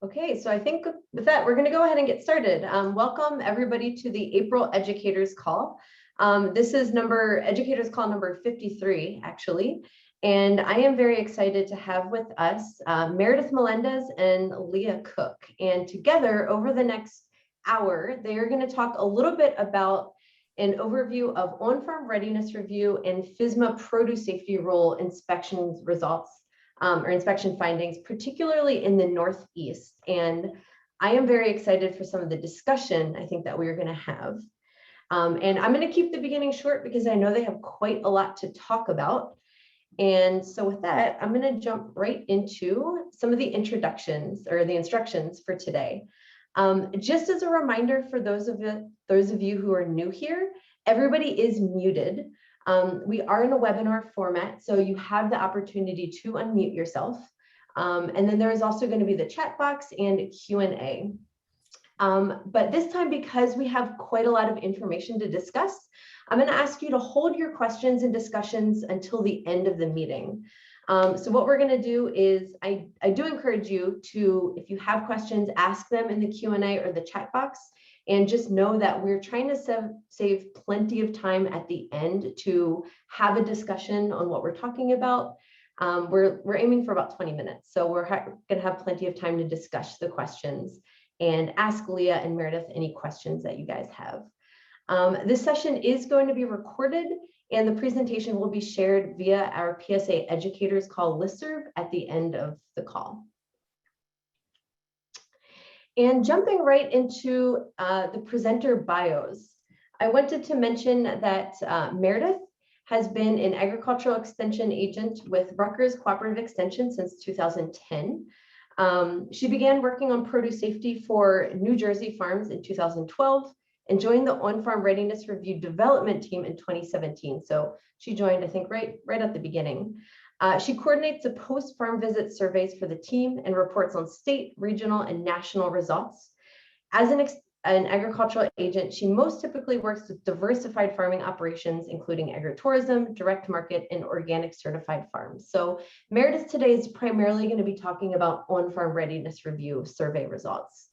Okay, so I think with that, we're going to go ahead and get started. Welcome everybody to the April Educators Call. This is Educators Call number 53, actually. And I am very excited to have with us Meredith Melendez and Leah Cook. And together over the next hour, they are going to talk a little bit about an overview of on-farm readiness review and FSMA produce safety rule inspections results. Or inspection findings, particularly in the Northeast. And I am very excited for some of the discussion I think that we're going to have. And I'm going to keep the beginning short because I know they have quite a lot to talk about. And so with that, I'm going to jump right into some of the introductions or the instructions for today. Just as a reminder for those of you who are new here, everybody is muted. We are in a webinar format, so you have the opportunity to unmute yourself. And then there is also going to be the chat box and a Q&A. But this time, because we have quite a lot of information to discuss, I'm going to ask you to hold your questions and discussions until the end of the meeting. So what we're going to do is I do encourage you to, if you have questions, ask them in the Q&A or the chat box. And just know that we're trying to save plenty of time at the end to have a discussion on what we're talking about. We're aiming for about 20 minutes. So we're going to have plenty of time to discuss the questions and ask Leah and Meredith any questions that you guys have. This session is going to be recorded and the presentation will be shared via our PSA Educators Call listserv at the end of the call. And jumping right into the presenter bios, I wanted to mention that Meredith has been an agricultural extension agent with Rutgers Cooperative Extension since 2010. She began working on produce safety for New Jersey farms in 2012 and joined the on-farm readiness review development team in 2017. So she joined, I think, right at the beginning. She coordinates the post-farm visit surveys for the team and reports on state, regional, and national results. As an agricultural agent, she most typically works with diversified farming operations, including agritourism, direct market, and organic certified farms. So Meredith today is primarily going to be talking about on-farm readiness review survey results.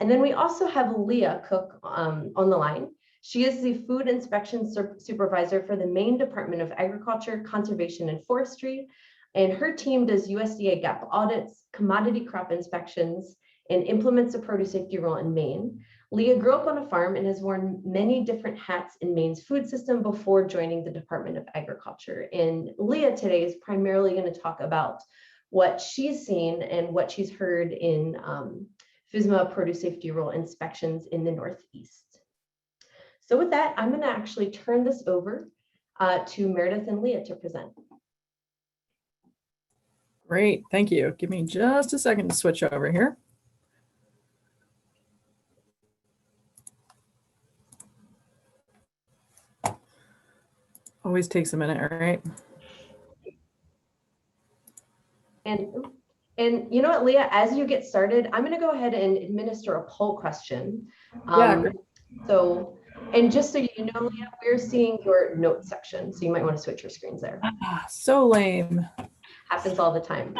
And then we also have Leah Cook on the line. She is the Food Inspection Supervisor for the Maine Department of Agriculture, Conservation, and Forestry. And her team does USDA GAP audits, commodity crop inspections, and implements the produce safety rule in Maine. Leah grew up on a farm and has worn many different hats in Maine's food system before joining the Department of Agriculture. And Leah today is primarily going to talk about what she's seen and what she's heard in FSMA produce safety rule inspections in the Northeast. So with that, I'm going to actually turn this over to Meredith and Leah to present. Great, thank you. Give me just a second to switch over here. Always takes a minute, all right? And you know what, Leah, as you get started, I'm going to go ahead and administer a poll question. And just so you know, Leah, we're seeing your notes section, so you might want to switch your screens there. So lame. Happens all the time.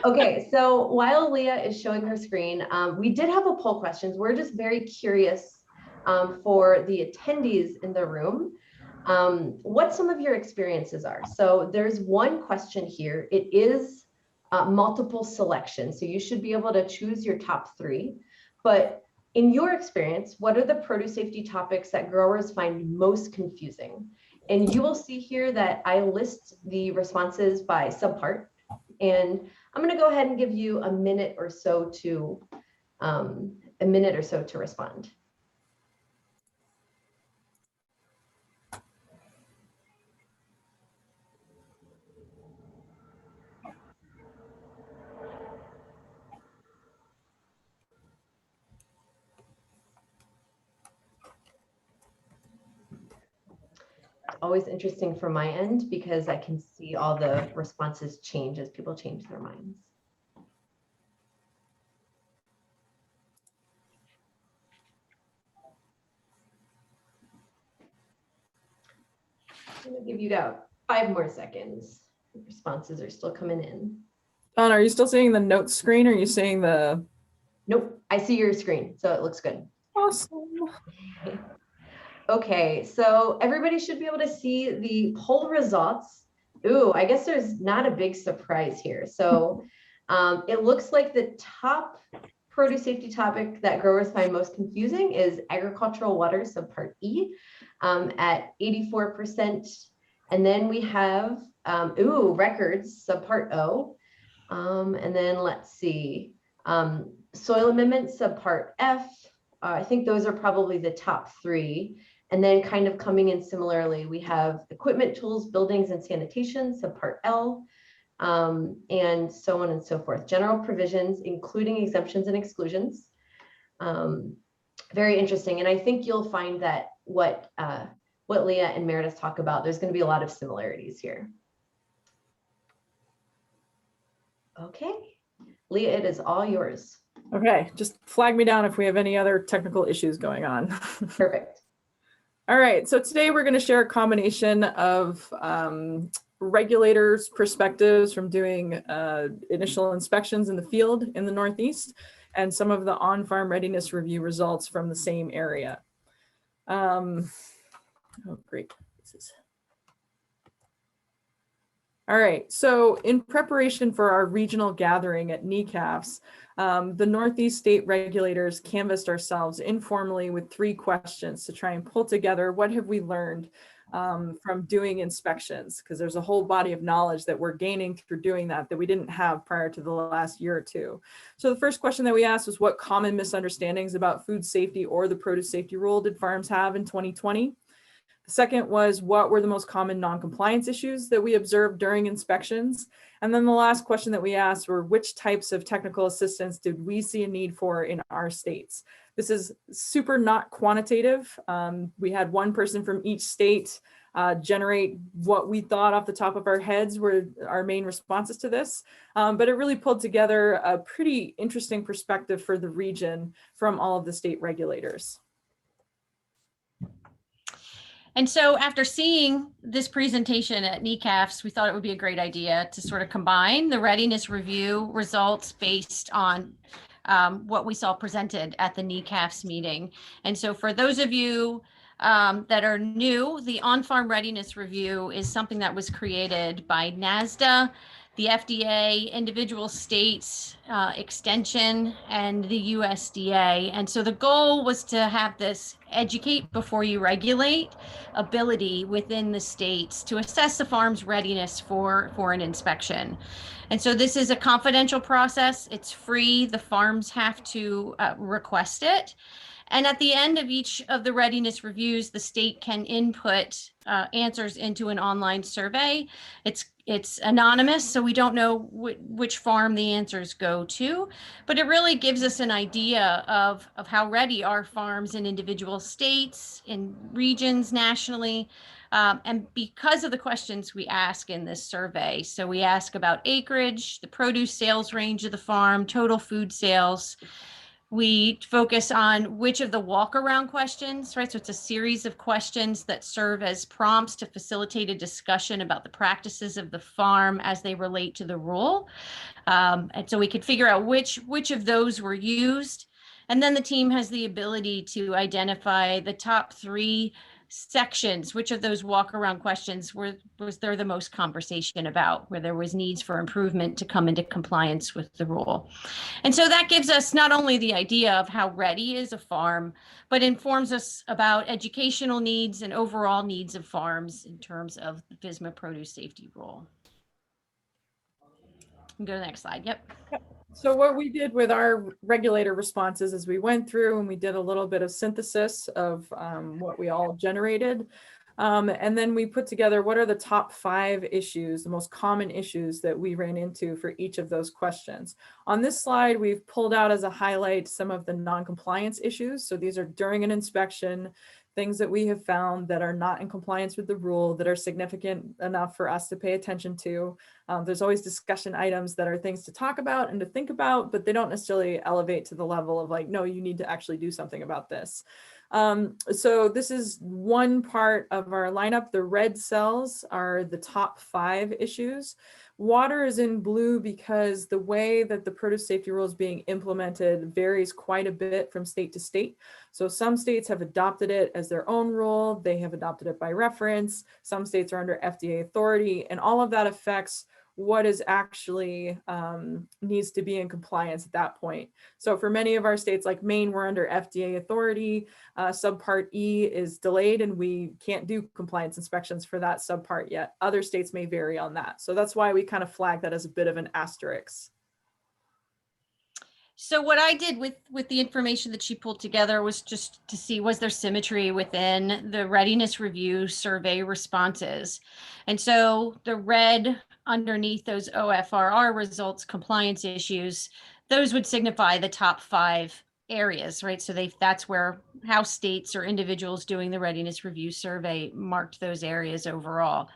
Okay, so while Leah is showing her screen, we did have a poll questions. We're just very curious for the attendees in the room, what some of your experiences are. So there's one question here. It is multiple selection, so you should be able to choose your top 3. But in your experience, what are the produce safety topics that growers find most confusing? And you will see here that I list the responses by subpart. And I'm going to go ahead and give you a minute or so to respond. Always interesting from my end because I can see all the responses change as people change their minds. I'm going to give you about 5 more seconds. Responses are still coming in. Don, are you still seeing the notes screen or are you seeing the Nope, I see your screen, so it looks good. Awesome. Okay, so everybody should be able to see the poll results. Ooh, I guess there's not a big surprise here. So it looks like the top produce safety topic that growers find most confusing is agricultural water, subpart E, at 84%. And then we have, records, subpart O. And then let's see, soil amendments, subpart F. I think those are probably the top three. And then kind of coming in similarly, we have equipment, tools, buildings, and sanitation, subpart L, and so on and so forth. General provisions, including exemptions and exclusions. Very interesting. And I think you'll find that what Leah and Meredith talk about, there's going to be a lot of similarities here. Okay, Leah, it is all yours. Okay, just flag me down if we have any other technical issues going on. Perfect. All right, so today we're going to share a combination of regulators' perspectives from doing initial inspections in the field in the Northeast and some of the on-farm readiness review results from the same area. Oh, great. All right, so in preparation for our regional gathering at NECAFS, the Northeast state regulators canvassed ourselves informally with 3 questions to try and pull together what have we learned from doing inspections, because there's a whole body of knowledge that we're gaining through doing that we didn't have prior to the last year or two. So the first question that we asked was, what common misunderstandings about food safety or the produce safety rule did farms have in 2020? The second was, what were the most common non-compliance issues that we observed during inspections? And then the last question that we asked were, which types of technical assistance did we see a need for in our states? This is super not quantitative. We had one person from each state generate what we thought off the top of our heads were our main responses to this. But it really pulled together a pretty interesting perspective for the region from all of the state regulators. And so after seeing this presentation at NECAFS, we thought it would be a great idea to sort of combine the readiness review results based on what we saw presented at the NECAFS meeting. And so for those of you that are new, the on-farm readiness review is something that was created by NASDA, the FDA, individual states, extension, and the USDA. And so the goal was to have this educate before you regulate ability within the states to assess the farm's readiness for an inspection. And so this is a confidential process. It's free. The farms have to request it. And at the end of each of the readiness reviews, the state can input answers into an online survey. It's anonymous, so we don't know which farm the answers go to, but it really gives us an idea of how ready are farms in individual states, in regions, nationally, and because of the questions we ask in this survey. So we ask about acreage, the produce sales range of the farm, total food sales. We focus on which of the walk around questions, right? So it's a series of questions that serve as prompts to facilitate a discussion about the practices of the farm as they relate to the rule. And so we could figure out which of those were used. And then the team has the ability to identify the top 3 sections, which of those walk around questions was there the most conversation about, where there was needs for improvement to come into compliance with the rule. And so that gives us not only the idea of how ready is a farm, but informs us about educational needs and overall needs of farms in terms of the FSMA produce safety rule. Go to the next slide. Yep. So what we did with our regulator responses is we went through and we did a little bit of synthesis of what we all generated. And then we put together what are the top 5 issues, the most common issues that we ran into for each of those questions. On this slide, we've pulled out as a highlight some of the non-compliance issues. So these are during an inspection, things that we have found that are not in compliance with the rule, that are significant enough for us to pay attention to. There's always discussion items that are things to talk about and to think about, but they don't necessarily elevate to the level of like, no, you need to actually do something about this. So this is one part of our lineup. The red cells are the top 5 issues. Water is in blue because the way that the produce safety rule is being implemented varies quite a bit from state to state. So some states have adopted it as their own rule. They have adopted it by reference. Some states are under FDA authority, and all of that affects what is actually needs to be in compliance at that point. So for many of our states like Maine, we're under FDA authority. Subpart E is delayed and we can't do compliance inspections for that subpart yet. Other states may vary on that. So that's why we kind of flag that as a bit of an asterisk. So what I did with the information that she pulled together was just to see, was there symmetry within the readiness review survey responses? And so the red underneath those OFRR results, compliance issues, those would signify the top 5 areas, right? So that's where how states or individuals doing the readiness review survey marked those areas overall.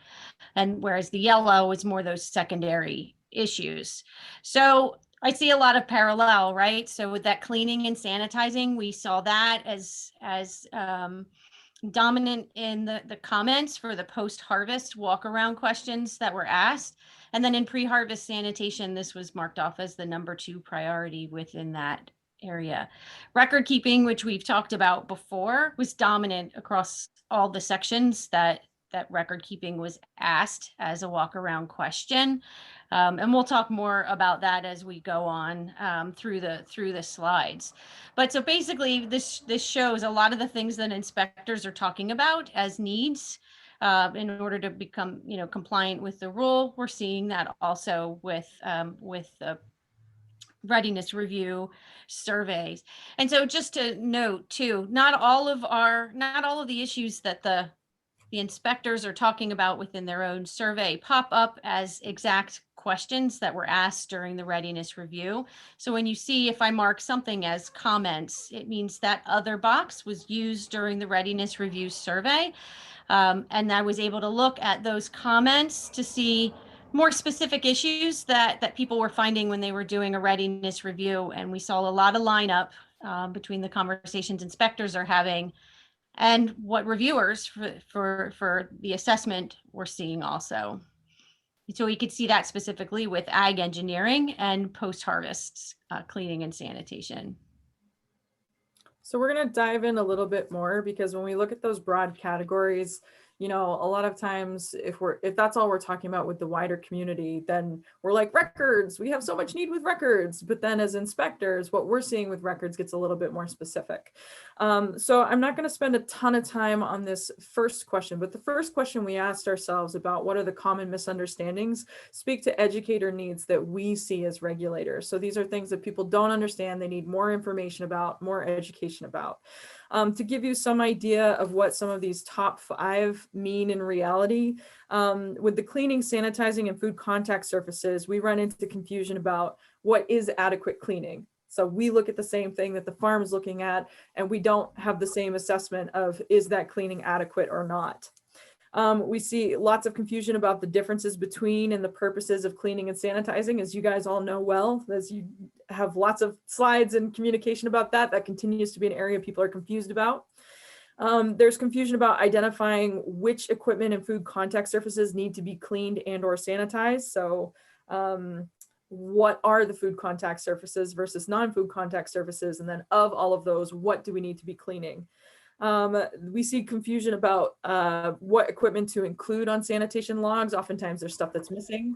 And whereas the yellow is more those secondary issues. So I see a lot of parallel, right? So with that cleaning and sanitizing, we saw that as dominant in the comments for the post-harvest walk-around questions that were asked. And then in pre-harvest sanitation, this was marked off as the number 2 priority within that area. Record keeping, which we've talked about before, was dominant across all the sections that record keeping was asked as a walk-around question. And we'll talk more about that as we go on through the slides. But so basically, this shows a lot of the things that inspectors are talking about as needs in order to become, compliant with the rule. We're seeing that also with the readiness review surveys. And so just to note too, not all of the issues that the inspectors are talking about within their own survey pop up as exact questions that were asked during the readiness review. So when you see, if I mark something as comments, it means that other box was used during the readiness review survey. And I was able to look at those comments to see more specific issues that people were finding when they were doing a readiness review. And we saw a lot of lineup between the conversations inspectors are having and what reviewers for the assessment were seeing also. So we could see that specifically with ag engineering and post-harvest cleaning and sanitation. So we're going to dive in a little bit more because when we look at those broad categories, a lot of times if that's all we're talking about with the wider community, then we're like, records, we have so much need with records. But then as inspectors, what we're seeing with records gets a little bit more specific. So I'm not going to spend a ton of time on this first question, but the first question we asked ourselves about what are the common misunderstandings speak to educator needs that we see as regulators. So these are things that people don't understand. They need more information about, more education about. To give you some idea of what some of these top 5 mean in reality, with the cleaning, sanitizing, and food contact surfaces, we run into confusion about what is adequate cleaning. So we look at the same thing that the farm is looking at, and we don't have the same assessment of is that cleaning adequate or not. We see lots of confusion about the differences between and the purposes of cleaning and sanitizing, as you guys all know well, as you have lots of slides and communication about that. That continues to be an area people are confused about. There's confusion about identifying which equipment and food contact surfaces need to be cleaned and or sanitized. So what are the food contact surfaces versus non-food contact surfaces? And then of all of those, what do we need to be cleaning? We see confusion about what equipment to include on sanitation logs. Oftentimes there's stuff that's missing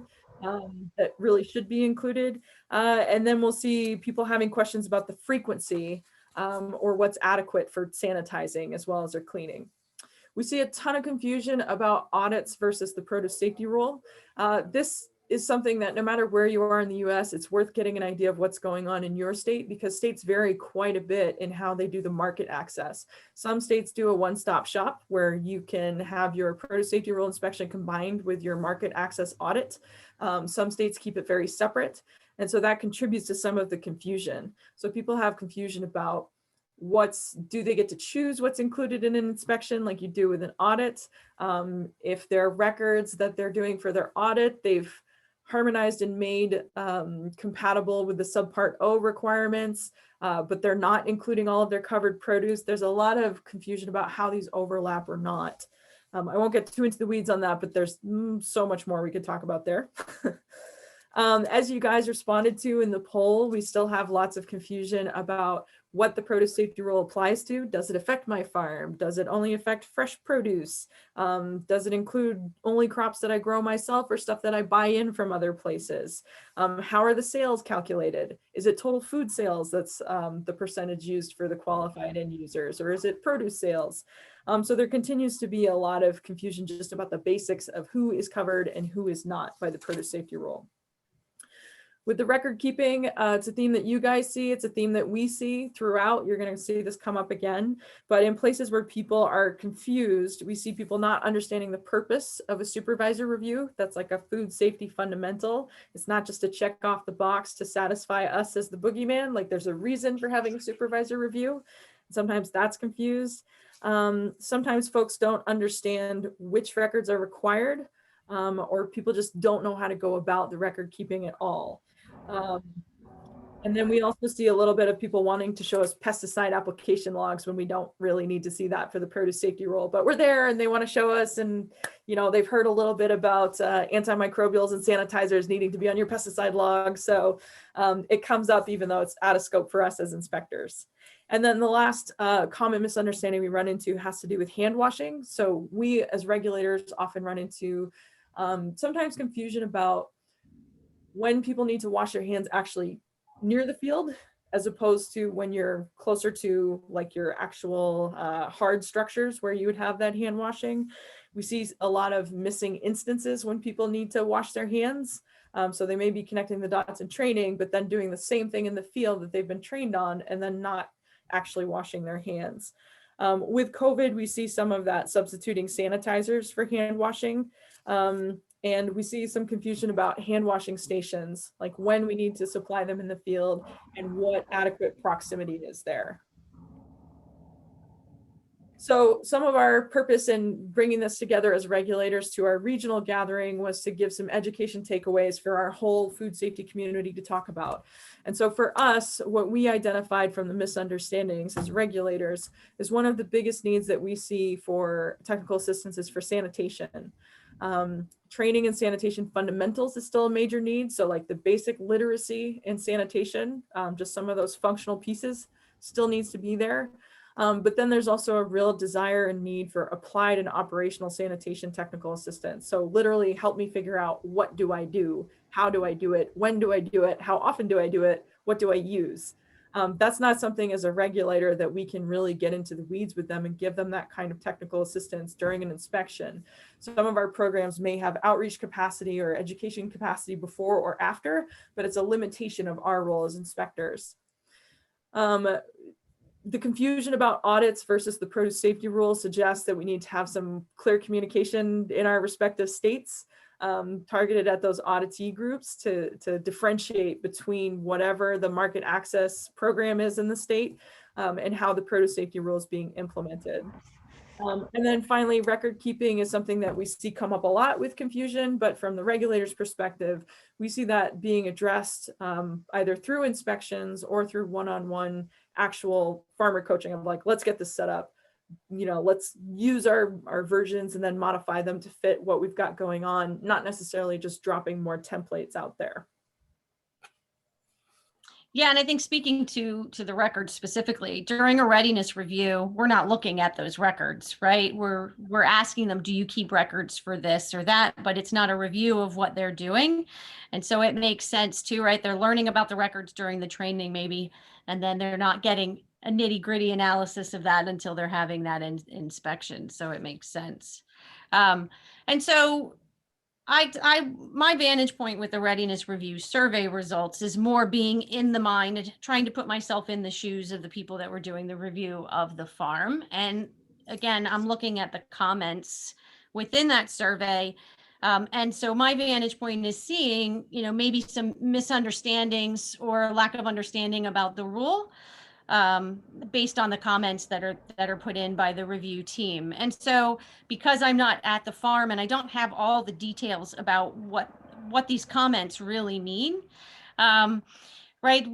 that really should be included. And then we'll see people having questions about the frequency or what's adequate for sanitizing as well as their cleaning. We see a ton of confusion about audits versus the produce safety rule. This is something that no matter where you are in the US, it's worth getting an idea of what's going on in your state because states vary quite a bit in how they do the market access. Some states do a one-stop shop where you can have your produce safety rule inspection combined with your market access audit. Some states keep it very separate. And so that contributes to some of the confusion. So people have confusion about do they get to choose what's included in an inspection like you do with an audit? If there are records that they're doing for their audit, they've harmonized and made compatible with the subpart O requirements, but they're not including all of their covered produce. There's a lot of confusion about how these overlap or not. I won't get too into the weeds on that, but there's so much more we could talk about there. As you guys responded to in the poll, we still have lots of confusion about what the produce safety rule applies to. Does it affect my farm? Does it only affect fresh produce? Does it include only crops that I grow myself or stuff that I buy in from other places? How are the sales calculated? Is it total food sales that's the percentage used for the qualified end users, or is it produce sales? So there continues to be a lot of confusion just about the basics of who is covered and who is not by the produce safety rule. With the record keeping, it's a theme that you guys see. It's a theme that we see throughout. You're going to see this come up again. But in places where people are confused, we see people not understanding the purpose of a supervisor review. That's like a food safety fundamental. It's not just to check off the box to satisfy us as the boogeyman. Like there's a reason for having a supervisor review. Sometimes that's confused. Sometimes folks don't understand which records are required, or people just don't know how to go about the record keeping at all. And then we also see a little bit of people wanting to show us pesticide application logs when we don't really need to see that for the produce safety rule, but we're there and they want to show us, and you know, they've heard a little bit about antimicrobials and sanitizers needing to be on your pesticide log. So it comes up even though it's out of scope for us as inspectors. And then the last common misunderstanding we run into has to do with hand washing. So we as regulators often run into sometimes confusion about when people need to wash their hands actually near the field, as opposed to when you're closer to like your actual hard structures where you would have that hand washing. We see a lot of missing instances when people need to wash their hands. So they may be connecting the dots in training, but then doing the same thing in the field that they've been trained on and then not actually washing their hands. With COVID, we see some of that substituting sanitizers for hand washing. And we see some confusion about hand washing stations, like when we need to supply them in the field and what adequate proximity is there. So some of our purpose in bringing this together as regulators to our regional gathering was to give some education takeaways for our whole food safety community to talk about. And so for us, what we identified from the misunderstandings as regulators is one of the biggest needs that we see for technical assistance is for sanitation. Training in sanitation fundamentals is still a major need. So like the basic literacy in sanitation, just some of those functional pieces still needs to be there. But then there's also a real desire and need for applied and operational sanitation technical assistance. So literally help me figure out, what do I do? How do I do it? When do I do it? How often do I do it? What do I use? That's not something as a regulator that we can really get into the weeds with them and give them that kind of technical assistance during an inspection. Some of our programs may have outreach capacity or education capacity before or after, but it's a limitation of our role as inspectors. The confusion about audits versus the produce safety rule suggests that we need to have some clear communication in our respective states, targeted at those auditee groups to differentiate between whatever the market access program is in the state and how the produce safety rule is being implemented. And then finally, record keeping is something that we see come up a lot with confusion, but from the regulator's perspective, we see that being addressed either through inspections or through one-on-one actual farmer coaching of like, let's get this set up, you know, let's use our versions and then modify them to fit what we've got going on, not necessarily just dropping more templates out there. Yeah, and I think speaking to the records specifically, during a readiness review, we're not looking at those records, right? We're asking them, do you keep records for this or that? But it's not a review of what they're doing. And so it makes sense too, right? They're learning about the records during the training maybe, and then they're not getting a nitty-gritty analysis of that until they're having that inspection. So it makes sense. And so my vantage point with the readiness review survey results is more being in the mind, trying to put myself in the shoes of the people that were doing the review of the farm. And again, I'm looking at the comments within that survey. And so my vantage point is seeing, you know, maybe some misunderstandings or lack of understanding about the rule based on the comments that are put in by the review team. And so because I'm not at the farm and I don't have all the details about what these comments really mean, right?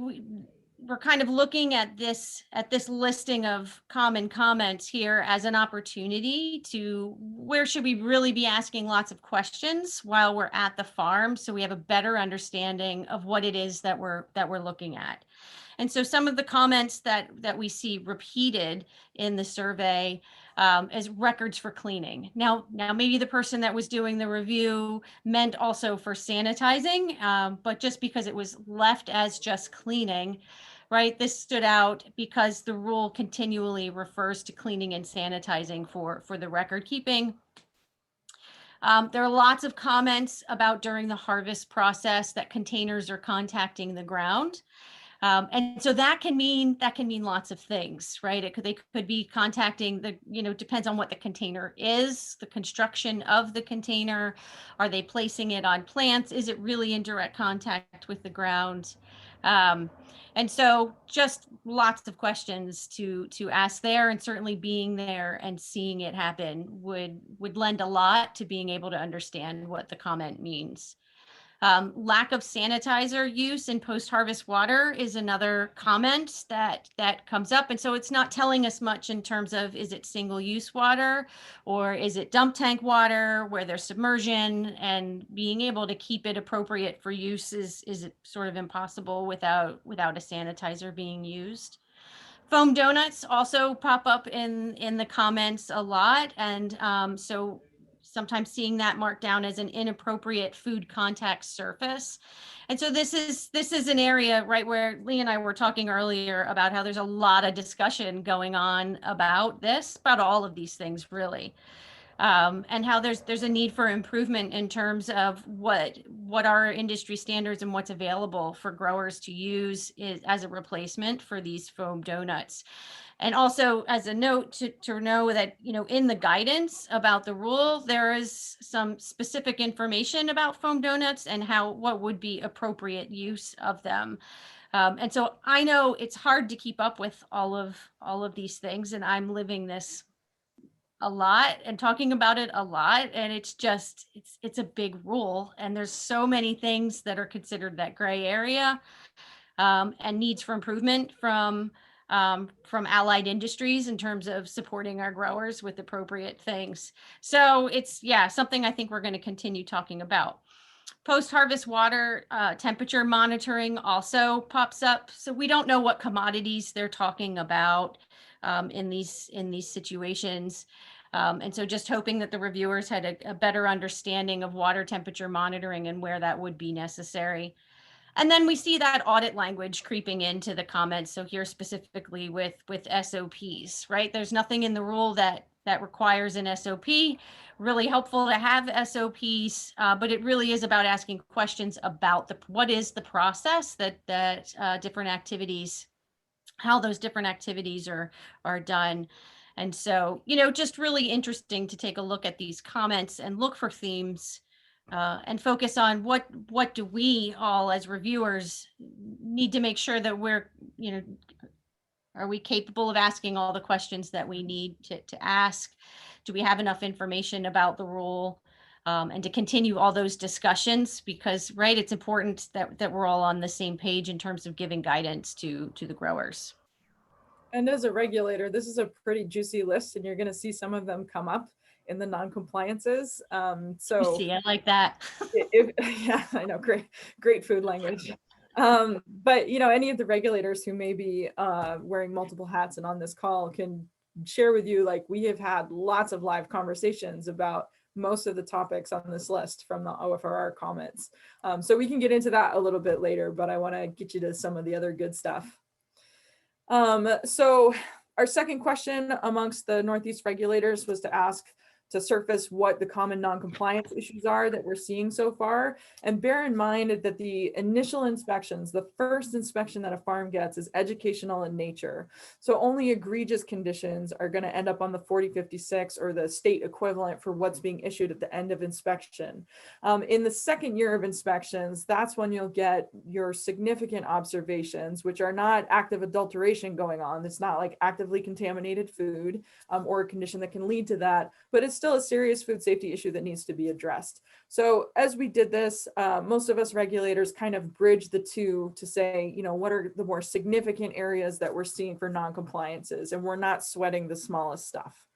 we're kind of looking at this listing of common comments here as an opportunity to, where should we really be asking lots of questions while we're at the farm, so we have a better understanding of what it is that we're looking at. And so some of the comments that we see repeated in the survey as records for cleaning. Now maybe the person that was doing the review meant also for sanitizing, but just because it was left as just cleaning, right? This stood out because the rule continually refers to cleaning and sanitizing for the record keeping. There are lots of comments about during the harvest process that containers are contacting the ground. And so that can mean lots of things, right? They could be contacting the, depends on what the container is, the construction of the container. Are they placing it on plants? Is it really in direct contact with the ground? And so just lots of questions to ask there, and certainly being there and seeing it happen would lend a lot to being able to understand what the comment means. Lack of sanitizer use in post-harvest water is another comment that comes up. And so it's not telling us much in terms of, is it single-use water or is it dump tank water where there's submersion, and being able to keep it appropriate for use is it sort of impossible without a sanitizer being used. Foam donuts also pop up in the comments a lot. And so sometimes seeing that marked down as an inappropriate food contact surface. And so this is an area, right, where Leah and I were talking earlier about how there's a lot of discussion going on about all of these things really. And how there's a need for improvement in terms of what are industry standards and what's available for growers to use as a replacement for these foam donuts. And also as a note to know that, in the guidance about the rule, there is some specific information about foam donuts and what would be appropriate use of them. And so I know it's hard to keep up with all of these things, and I'm living this a lot and talking about it a lot, and it's a big rule, and there's so many things that are considered that gray area, and needs for improvement from allied industries in terms of supporting our growers with appropriate things. So it's something I think we're going to continue talking about. Post-harvest water temperature monitoring also pops up. So we don't know what commodities they're talking about in these situations. And so just hoping that the reviewers had a better understanding of water temperature monitoring and where that would be necessary. And then we see that audit language creeping into the comments. So here specifically with SOPs, right? There's nothing in the rule that requires an SOP. Really helpful to have SOPs, but it really is about asking questions about what is the process that different activities, how those different activities are done. And so, just really interesting to take a look at these comments and look for themes, and focus on what do we all as reviewers need to make sure that we're, are we capable of asking all the questions that we need to ask? Do we have enough information about the rule? And to continue all those discussions, because, right, it's important that we're all on the same page in terms of giving guidance to the growers. And as a regulator, this is a pretty juicy list, and you're going to see some of them come up in the non-compliances. Juicy, I like that. Yeah, I know, great food language. But any of the regulators who may be wearing multiple hats and on this call can share with you, like, we have had lots of live conversations about most of the topics on this list from the OFRR comments. So we can get into that a little bit later, but I want to get you to some of the other good stuff. So our second question amongst the Northeast regulators was to surface what the common non-compliance issues are that we're seeing so far. And bear in mind that the initial inspections, the first inspection that a farm gets, is educational in nature. So only egregious conditions are going to end up on the 4056 or the state equivalent for what's being issued at the end of inspection. In the second year of inspections, that's when you'll get your significant observations, which are not active adulteration going on. It's not like actively contaminated food or a condition that can lead to that, but it's still a serious food safety issue that needs to be addressed. So as we did this, most of us regulators kind of bridged the two to say, you know, what are the more significant areas that we're seeing for non-compliances, and we're not sweating the smallest stuff.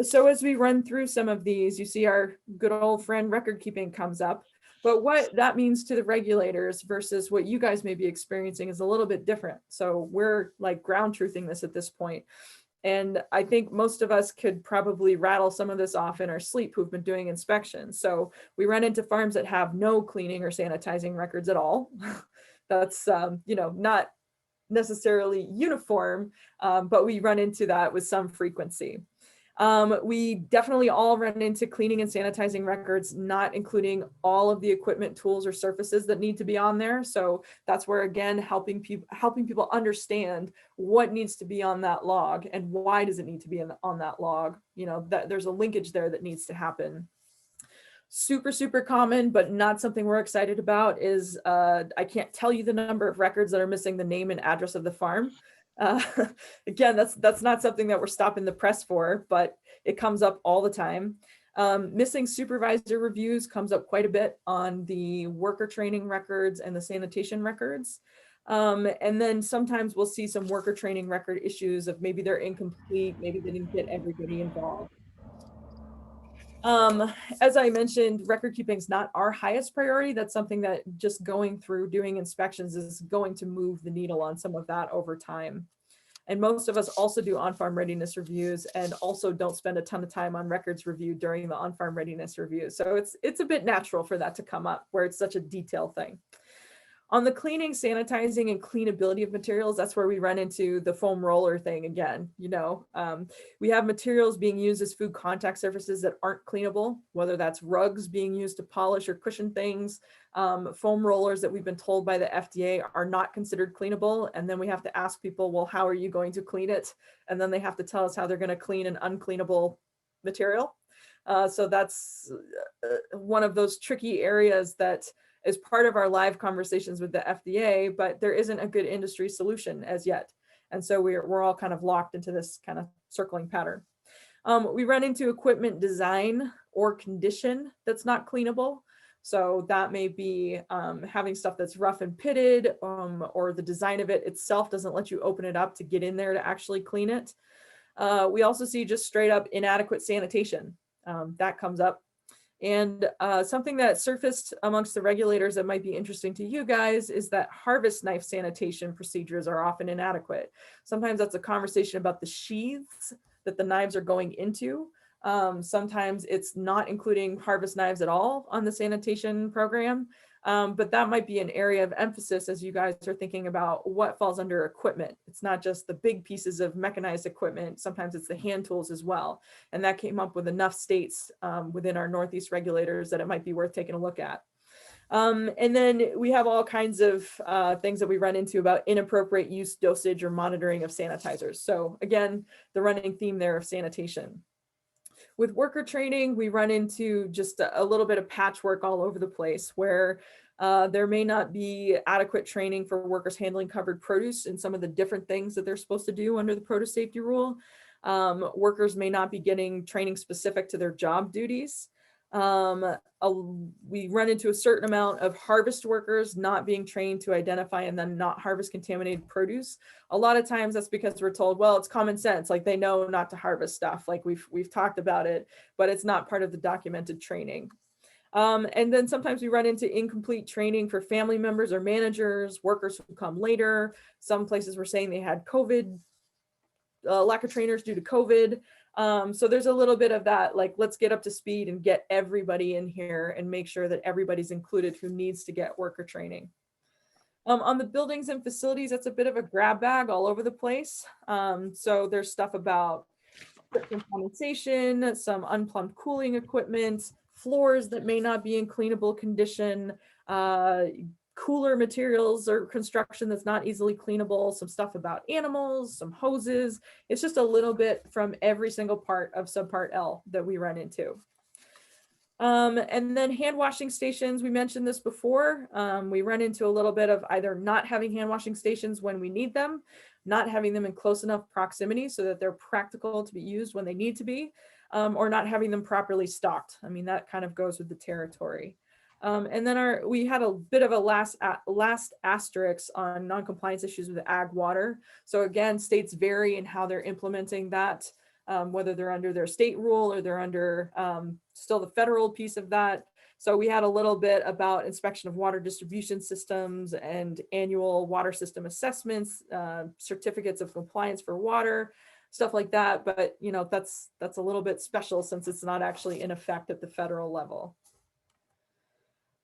So as we run through some of these, you see our good old friend record keeping comes up. But what that means to the regulators versus what you guys may be experiencing is a little bit different. So we're like ground truthing this at this point. And I think most of us could probably rattle some of this off in our sleep who've been doing inspections. So we run into farms that have no cleaning or sanitizing records at all. That's, you know, not necessarily uniform, but we run into that with some frequency. We definitely all run into cleaning and sanitizing records, not including all of the equipment, tools, or surfaces that need to be on there. So that's where, again, helping people understand what needs to be on that log and why does it need to be on that log. You know, that there's a linkage there that needs to happen. Super, super common, but not something we're excited about is, I can't tell you the number of records that are missing the name and address of the farm. Again, that's not something that we're stopping the press for, but it comes up all the time. Missing supervisor reviews comes up quite a bit on the worker training records and the sanitation records. And then sometimes we'll see some worker training record issues of maybe they're incomplete, maybe they didn't get everybody involved. As I mentioned, record keeping is not our highest priority. That's something that just going through doing inspections is going to move the needle on some of that over time. And most of us also do on-farm readiness reviews and also don't spend a ton of time on records review during the on-farm readiness review. So it's a bit natural for that to come up where it's such a detailed thing. On the cleaning, sanitizing, and cleanability of materials, that's where we run into the foam roller thing again. You know, we have materials being used as food contact surfaces that aren't cleanable, whether that's rugs being used to polish or cushion things, foam rollers that we've been told by the FDA are not considered cleanable. And then we have to ask people, well, how are you going to clean it? And then they have to tell us how they're going to clean an uncleanable material. So that's one of those tricky areas that is part of our live conversations with the FDA, but there isn't a good industry solution as yet. And so we're all kind of locked into this kind of circling pattern. We run into equipment design or condition that's not cleanable. So that may be having stuff that's rough and pitted, or the design of it itself doesn't let you open it up to get in there to actually clean it. We also see just straight up inadequate sanitation. That comes up. And something that surfaced amongst the regulators that might be interesting to you guys is that harvest knife sanitation procedures are often inadequate. Sometimes that's a conversation about the sheaths that the knives are going into. Sometimes it's not including harvest knives at all on the sanitation program. But that might be an area of emphasis as you guys are thinking about what falls under equipment. It's not just the big pieces of mechanized equipment. Sometimes it's the hand tools as well. And that came up with enough states within our Northeast regulators that it might be worth taking a look at. And then we have all kinds of things that we run into about inappropriate use, dosage, or monitoring of sanitizers. So again, the running theme there of sanitation. With worker training, we run into just a little bit of patchwork all over the place where there may not be adequate training for workers handling covered produce and some of the different things that they're supposed to do under the produce safety rule. Workers may not be getting training specific to their job duties. We run into a certain amount of harvest workers not being trained to identify and then not harvest contaminated produce. A lot of times that's because we're told, well, it's common sense, like they know not to harvest stuff, like we've talked about it, but it's not part of the documented training. And then sometimes we run into incomplete training for family members or managers, workers who come later. Some places were saying they had COVID, lack of trainers due to COVID. So there's a little bit of that, like, let's get up to speed and get everybody in here and make sure that everybody's included who needs to get worker training. On the buildings and facilities, that's a bit of a grab bag all over the place. So there's stuff about condensation, some unplumbed cooling equipment, floors that may not be in cleanable condition, cooler materials or construction that's not easily cleanable, some stuff about animals, some hoses. It's just a little bit from every single part of subpart L that we run into. And then hand washing stations, we mentioned this before. We run into a little bit of either not having hand washing stations when we need them, not having them in close enough proximity so that they're practical to be used when they need to be. or not having them properly stocked. I mean, that kind of goes with the territory. And then we had a bit of a last asterisk on non-compliance issues with ag water. So again, states vary in how they're implementing that, whether they're under their state rule or they're under still the federal piece of that. So we had a little bit about inspection of water distribution systems and annual water system assessments, certificates of compliance for water, stuff like that. But you know, that's a little bit special since it's not actually in effect at the federal level.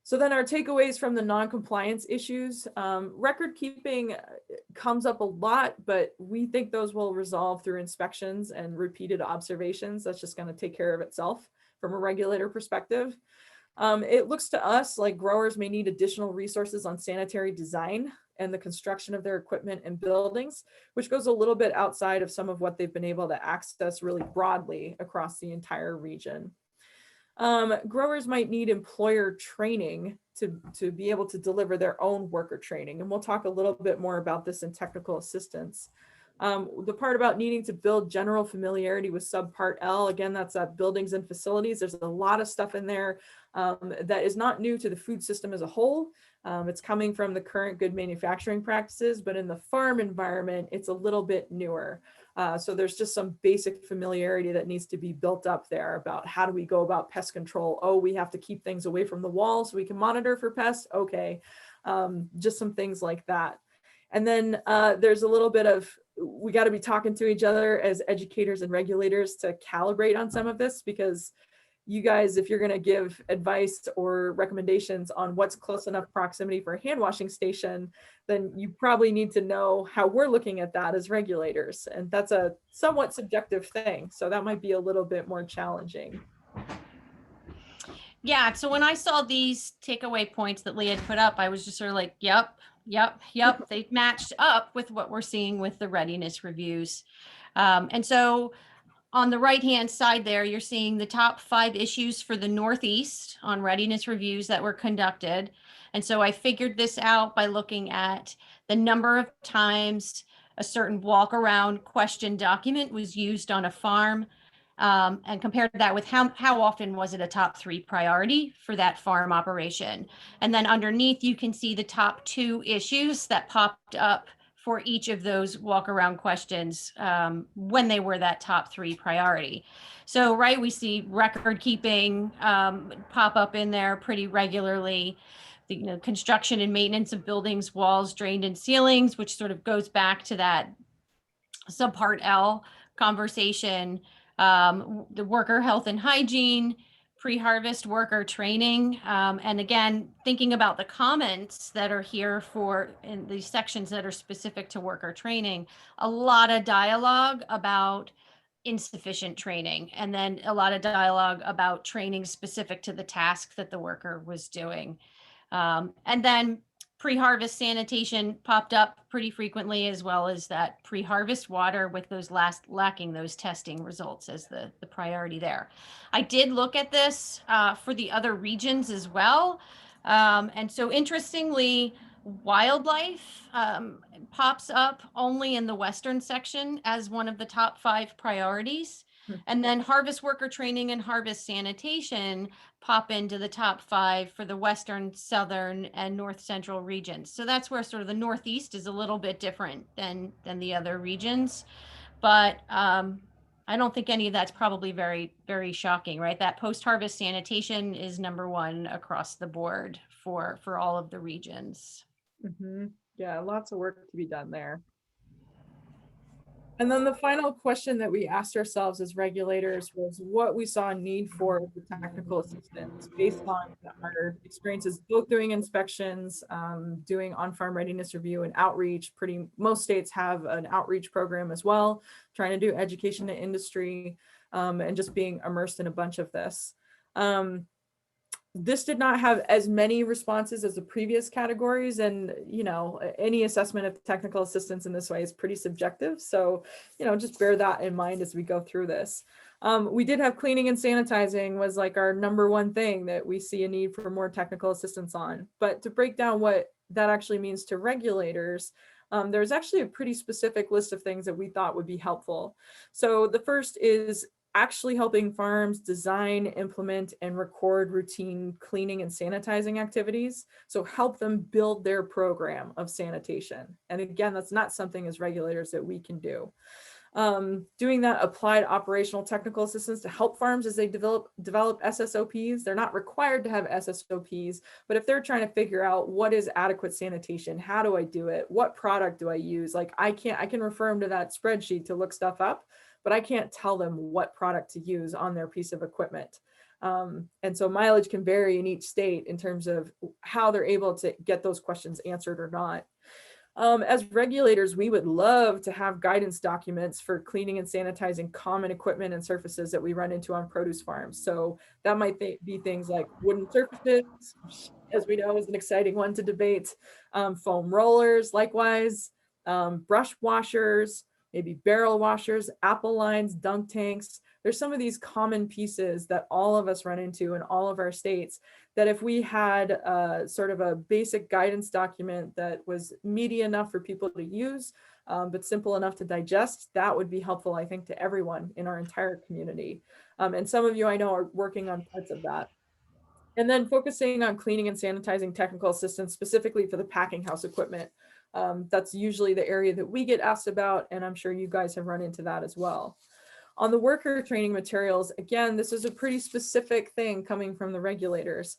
So then our takeaways from the non-compliance issues, record keeping comes up a lot, but we think those will resolve through inspections and repeated observations. That's just going to take care of itself from a regulator perspective. It looks to us like growers may need additional resources on sanitary design and the construction of their equipment and buildings, which goes a little bit outside of some of what they've been able to access really broadly across the entire region. Growers might need employer training to be able to deliver their own worker training. And we'll talk a little bit more about this in technical assistance. The part about needing to build general familiarity with subpart L, again, that's buildings and facilities. There's a lot of stuff in there that is not new to the food system as a whole. It's coming from the current good manufacturing practices, but in the farm environment, it's a little bit newer. So there's just some basic familiarity that needs to be built up there about how do we go about pest control. Oh, we have to keep things away from the wall so we can monitor for pests. Okay, just some things like that. And then there's a little bit of, we got to be talking to each other as educators and regulators to calibrate on some of this, because you guys, if you're going to give advice or recommendations on what's close enough proximity for a hand washing station, then you probably need to know how we're looking at that as regulators. And that's a somewhat subjective thing. So that might be a little bit more challenging. Yeah, so when I saw these takeaway points that Leah had put up, I was just sort of like, yep. They matched up with what we're seeing with the readiness reviews. And so on the right-hand side there, you're seeing the top 5 issues for the Northeast on readiness reviews that were conducted. And so I figured this out by looking at the number of times a certain walk-around question document was used on a farm, and compared that with how often was it a top 3 priority for that farm operation. And then underneath, you can see the top 2 issues that popped up for each of those walk around questions when they were that top 3 priority. So, right, we see record keeping pop up in there pretty regularly. The construction and maintenance of buildings, walls, drained and ceilings, which sort of goes back to that subpart L conversation. The worker health and hygiene, pre-harvest worker training. And again, thinking about the comments that are here in these sections that are specific to worker training, a lot of dialogue about insufficient training, and then a lot of dialogue about training specific to the task that the worker was doing. And then pre-harvest sanitation popped up pretty frequently, as well as that pre-harvest water with those lacking those testing results as the priority there. I did look at this for the other regions as well. And so interestingly, wildlife pops up only in the Western section as one of the top 5 priorities. And then harvest worker training and harvest sanitation pop into the top 5 for the Western, Southern, and North Central regions. So that's where sort of the Northeast is a little bit different than the other regions. But I don't think any of that's probably very, very shocking, right? That post-harvest sanitation is number 1 across the board for all of the regions. Mm-hmm. Yeah, lots of work to be done there. And then the final question that we asked ourselves as regulators was what we saw a need for the technical assistance based on our experiences, both doing inspections, doing on-farm readiness review and outreach. Most states have an outreach program as well, trying to do education to industry, and just being immersed in a bunch of this. This did not have as many responses as the previous categories, and any assessment of technical assistance in this way is pretty subjective, so just bear that in mind as we go through this. We did have cleaning and sanitizing was like our number 1 thing that we see a need for more technical assistance on. But to break down what that actually means to regulators, there's actually a pretty specific list of things that we thought would be helpful. So the first is actually helping farms design, implement, and record routine cleaning and sanitizing activities. So help them build their program of sanitation. And again, that's not something as regulators that we can do. Doing that applied operational technical assistance to help farms as they develop SSOPs. They're not required to have SSOPs, but if they're trying to figure out what is adequate sanitation, how do I do it? What product do I use? Like I can refer them to that spreadsheet to look stuff up, but I can't tell them what product to use on their piece of equipment. And so mileage can vary in each state in terms of how they're able to get those questions answered or not. As regulators, we would love to have guidance documents for cleaning and sanitizing common equipment and surfaces that we run into on produce farms. So that might be things like wooden surfaces, as we know is an exciting one to debate, foam rollers, likewise, brush washers, maybe barrel washers, apple lines, dunk tanks. There's some of these common pieces that all of us run into in all of our states that if we had sort of a basic guidance document that was meaty enough for people to use, but simple enough to digest, that would be helpful, I think, to everyone in our entire community. And some of you I know are working on parts of that. And then focusing on cleaning and sanitizing technical assistance specifically for the packing house equipment. That's usually the area that we get asked about, and I'm sure you guys have run into that as well. On the worker training materials, again, this is a pretty specific thing coming from the regulators.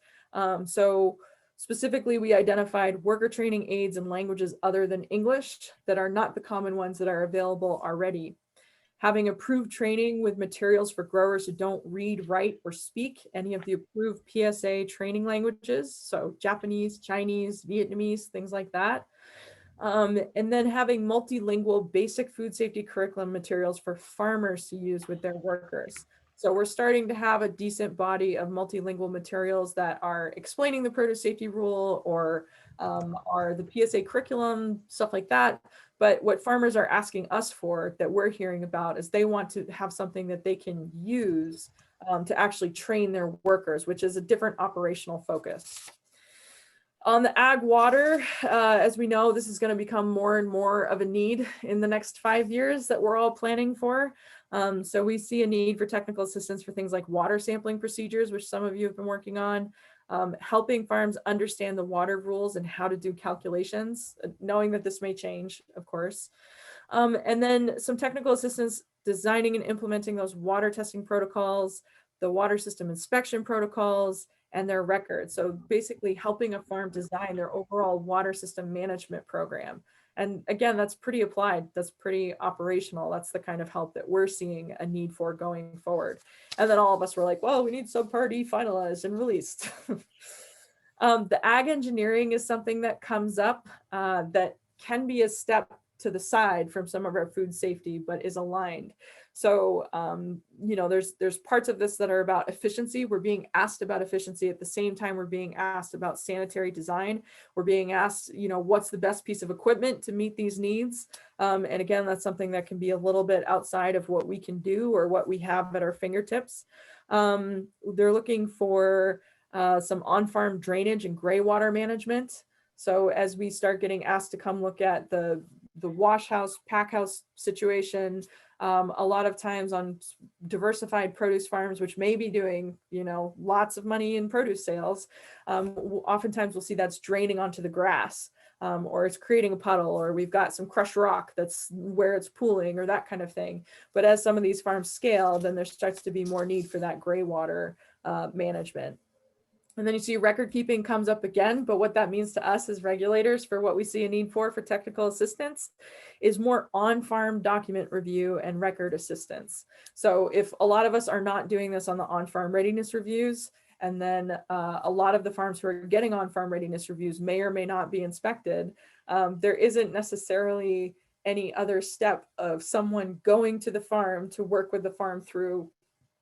So specifically, we identified worker training aids in languages other than English that are not the common ones that are available already. Having approved training with materials for growers who don't read, write, or speak any of the approved PSA training languages, so Japanese, Chinese, Vietnamese, things like that. And then having multilingual basic food safety curriculum materials for farmers to use with their workers. So we're starting to have a decent body of multilingual materials that are explaining the produce safety rule or are the PSA curriculum, stuff like that. But what farmers are asking us for that we're hearing about is they want to have something that they can use to actually train their workers, which is a different operational focus. On the ag water, as we know, this is going to become more and more of a need in the next 5 years that we're all planning for. So we see a need for technical assistance for things like water sampling procedures, which some of you have been working on, helping farms understand the water rules and how to do calculations, knowing that this may change, of course. And then some technical assistance designing and implementing those water testing protocols, the water system inspection protocols, and their records. So basically helping a farm design their overall water system management program. And again, that's pretty applied, that's pretty operational. That's the kind of help that we're seeing a need for going forward. And then all of us were like, well, we need Subpart E finalized and released. The ag engineering is something that comes up that can be a step to the side from some of our food safety, but is aligned. So, you know, there's parts of this that are about efficiency. We're being asked about efficiency at the same time we're being asked about sanitary design. We're being asked, you know, what's the best piece of equipment to meet these needs? And again, that's something that can be a little bit outside of what we can do or what we have at our fingertips. They're looking for some on-farm drainage and gray water management. So as we start getting asked to come look at the wash house, pack house situation, a lot of times on diversified produce farms, which may be doing, you know, lots of money in produce sales, oftentimes we'll see that's draining onto the grass, or it's creating a puddle, or we've got some crushed rock that's where it's pooling or that kind of thing. But as some of these farms scale, then there starts to be more need for that gray water management. And then you see record keeping comes up again, but what that means to us as regulators for what we see a need for technical assistance is more on-farm document review and record assistance. So if a lot of us are not doing this on the on-farm readiness reviews, and then a lot of the farms who are getting on-farm readiness reviews may or may not be inspected, there isn't necessarily any other step of someone going to the farm to work with the farm through,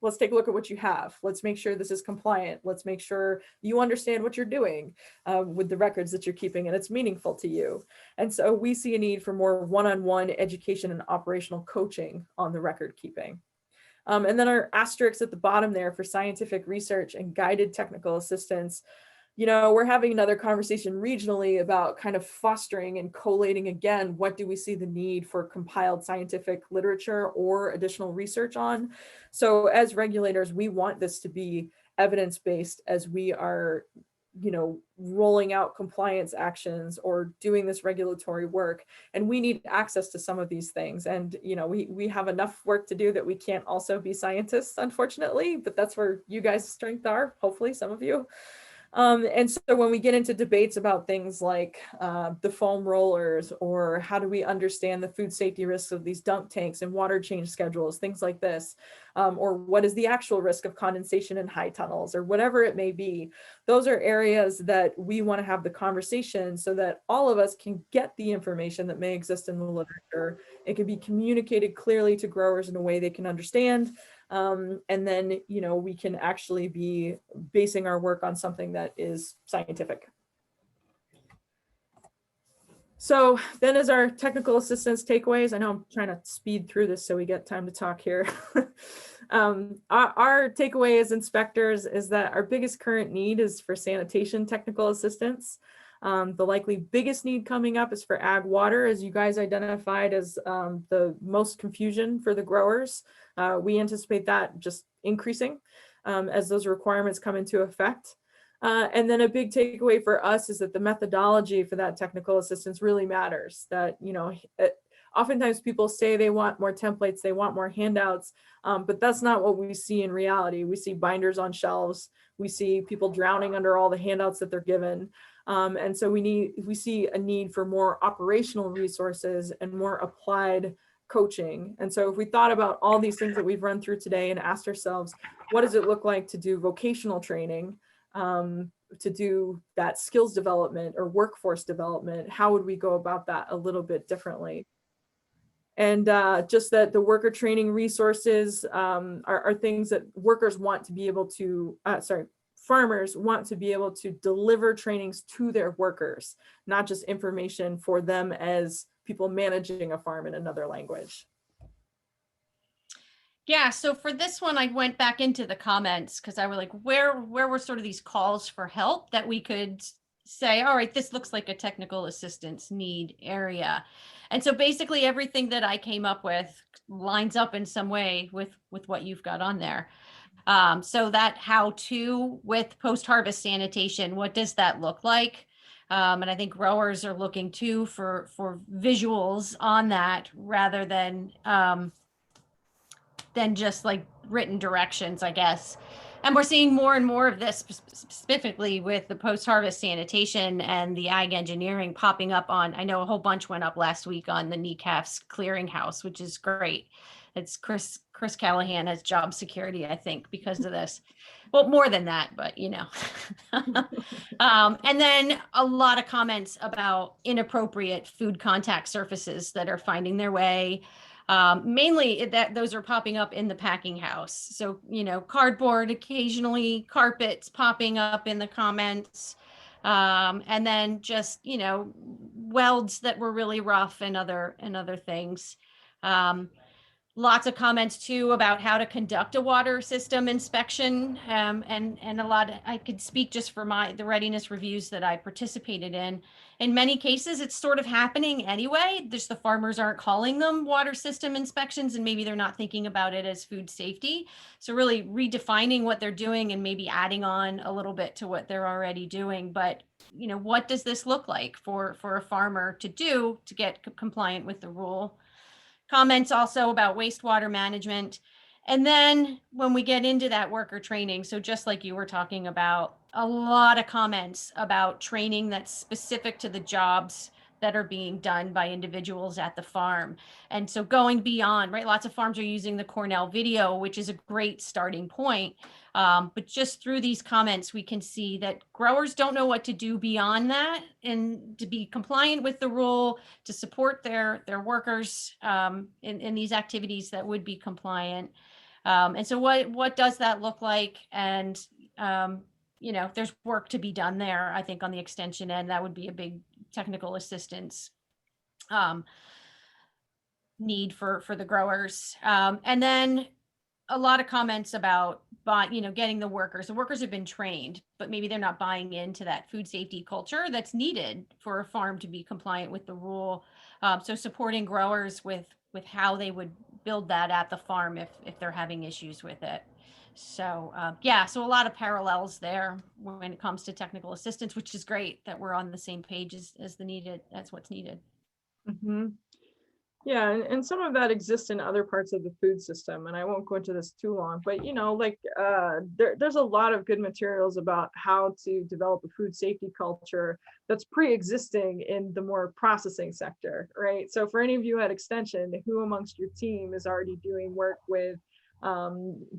let's take a look at what you have. Let's make sure this is compliant. Let's make sure you understand what you're doing with the records that you're keeping and it's meaningful to you. And so we see a need for more one-on-one education and operational coaching on the record keeping. And then our asterisks at the bottom there for scientific research and guided technical assistance. we're having another conversation regionally about kind of fostering and collating again, what do we see the need for compiled scientific literature or additional research on? So as regulators, we want this to be evidence-based as we are, rolling out compliance actions or doing this regulatory work. And we need access to some of these things. And, we have enough work to do that we can't also be scientists, unfortunately, but that's where you guys' strength are, hopefully some of you. And so when we get into debates about things like the foam rollers, or how do we understand the food safety risks of these dump tanks and water change schedules, things like this, or what is the actual risk of condensation in high tunnels, or whatever it may be, those are areas that we want to have the conversation so that all of us can get the information that may exist in the literature. It can be communicated clearly to growers in a way they can understand. And then, we can actually be basing our work on something that is scientific. So then as our technical assistance takeaways, I know I'm trying to speed through this so we get time to talk here. Our takeaway as inspectors is that our biggest current need is for sanitation technical assistance. The likely biggest need coming up is for ag water, as you guys identified as the most confusion for the growers. We anticipate that just increasing as those requirements come into effect. And then a big takeaway for us is that the methodology for that technical assistance really matters. That, oftentimes people say they want more templates, they want more handouts, but that's not what we see in reality. We see binders on shelves. We see people drowning under all the handouts that they're given. And so we see a need for more operational resources and more applied coaching. And so if we thought about all these things that we've run through today and asked ourselves, what does it look like to do vocational training, to do that skills development or workforce development? How would we go about that a little bit differently? And just that the worker training resources are things that workers want to be able to, farmers want to be able to deliver trainings to their workers, not just information for them as people managing a farm in another language. Yeah, so for this one, I went back into the comments because I was like, where were sort of these calls for help that we could say, all right, this looks like a technical assistance need area. And so basically everything that I came up with lines up in some way with what you've got on there. So that how to with post-harvest sanitation, what does that look like? And I think growers are looking too for visuals on that rather than just like written directions, I guess. And we're seeing more and more of this specifically with the post-harvest sanitation and the ag engineering popping up on, I know a whole bunch went up last week on the NECAF's clearinghouse, which is great. It's Chris Callahan has job security, I think, because of this. Well, more than that, but and then a lot of comments about inappropriate food contact surfaces that are finding their way. Mainly that those are popping up in the packing house. So, cardboard, occasionally carpets popping up in the comments. And then just, welds that were really rough and other things. Lots of comments too about how to conduct a water system inspection. And a lot, I could speak just for the readiness reviews that I participated in. In many cases, it's sort of happening anyway. Just the farmers aren't calling them water system inspections, and maybe they're not thinking about it as food safety. So really redefining what they're doing and maybe adding on a little bit to what they're already doing. But, what does this look like for a farmer to do to get compliant with the rule? Comments also about wastewater management. And then when we get into that worker training, so just like you were talking about, a lot of comments about training that's specific to the jobs that are being done by individuals at the farm. And so going beyond, right? Lots of farms are using the Cornell video, which is a great starting point. But just through these comments, we can see that growers don't know what to do beyond that and to be compliant with the rule, to support their workers in these activities that would be compliant. And so what does that look like? And, there's work to be done there, I think, on the extension end. That would be a big technical assistance need for the growers. And then a lot of comments about, getting the workers. The workers have been trained, but maybe they're not buying into that food safety culture that's needed for a farm to be compliant with the rule. So supporting growers with how they would build that at the farm if they're having issues with it. So yeah, so a lot of parallels there when it comes to technical assistance, which is great that we're on the same page as that's what's needed. Mhm. Yeah, and some of that exists in other parts of the food system, and I won't go into this too long, but there's a lot of good materials about how to develop a food safety culture that's pre-existing in the more processing sector, right? So for any of you at Extension, who amongst your team is already doing work with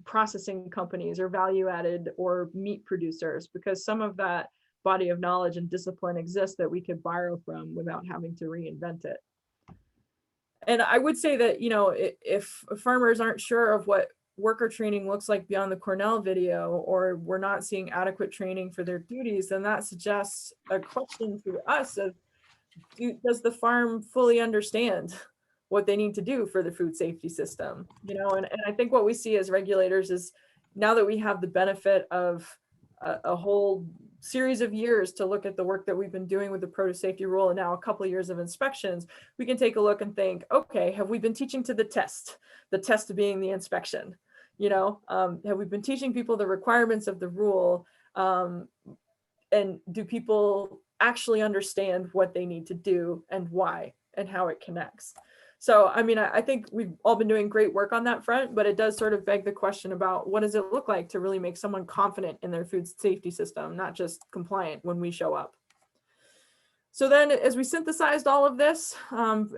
processing companies or value-added or meat producers? Because some of that body of knowledge and discipline exists that we could borrow from without having to reinvent it. And I would say that, if farmers aren't sure of what worker training looks like beyond the Cornell video, or we're not seeing adequate training for their duties, then that suggests a question to us of, does the farm fully understand what they need to do for the food safety system? And I think what we see as regulators is, now that we have the benefit of a whole series of years to look at the work that we've been doing with the produce safety rule, and now a couple of years of inspections, we can take a look and think, okay, have we been teaching to the test being the inspection? Have we been teaching people the requirements of the rule? And do people actually understand what they need to do and why and how it connects? So, I think we've all been doing great work on that front, but it does sort of beg the question about, what does it look like to really make someone confident in their food safety system, not just compliant when we show up? So then, as we synthesized all of this